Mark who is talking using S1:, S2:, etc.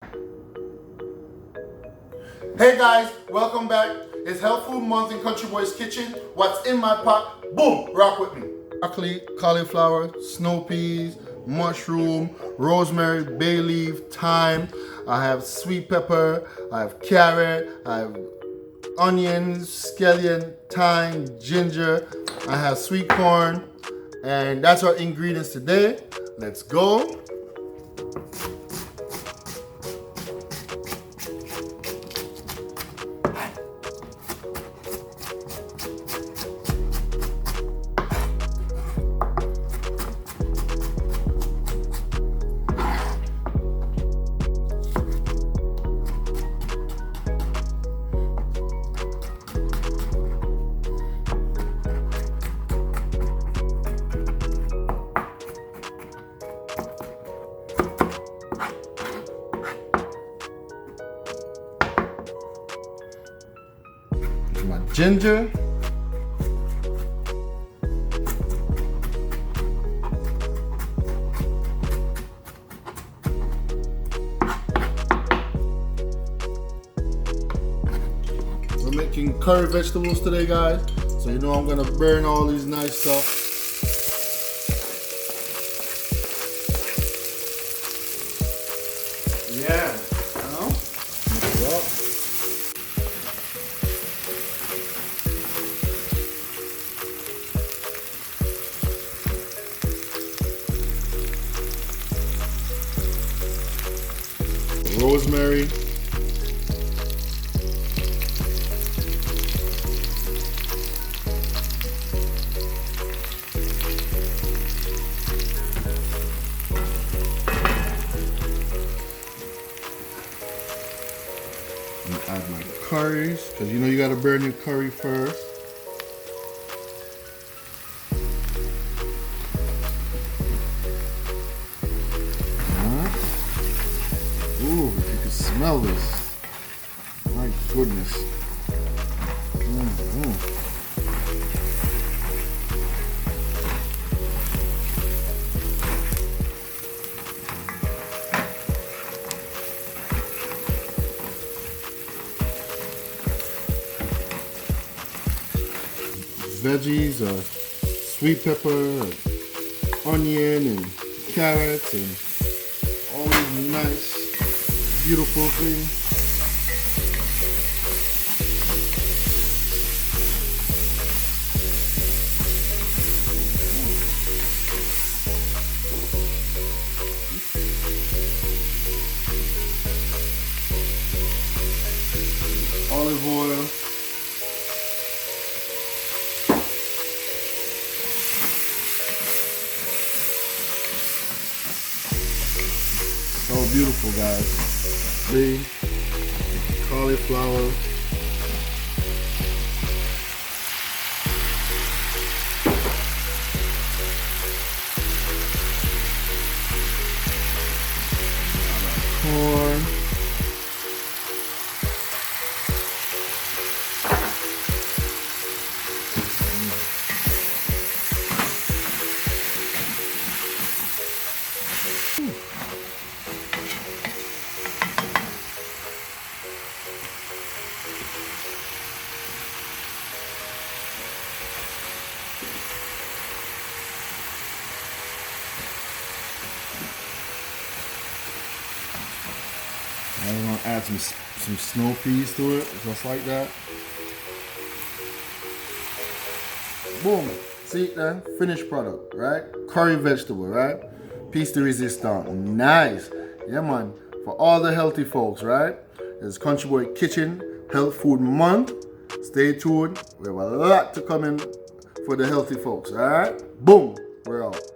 S1: Hey guys, welcome back. It's Health Food Month in Country Boy's Kitchen. What's in my pot? Boom! Rock with me. Broccoli, cauliflower, snow peas, mushroom, rosemary, bay leaf, thyme. I have sweet pepper, I have carrot, I have onions, scallion, thyme, ginger. I have sweet corn. And that's our ingredients today. Let's go. My ginger, we're making curry vegetables today, guys, so you know I'm gonna burn all these nice stuff. Yeah, you know, mix it up. Rosemary, and add my curries, because you know you gotta burn your curry first. Ooh, if you can smell this. My goodness. Veggies are sweet pepper, onion, and carrots, and all these nice, beautiful things. Olive oil. So beautiful, guys. See? Cauliflower. Corn. I'm gonna add some snow peas to it, just like that. Boom. See that finished product, right? Curry vegetable, right? Piece de resistance. Nice. Yeah, man. For all the healthy folks, right? It's Country Boy Kitchen Health Food Month. Stay tuned. We have a lot to come in for the healthy folks, all right? Boom. We're out.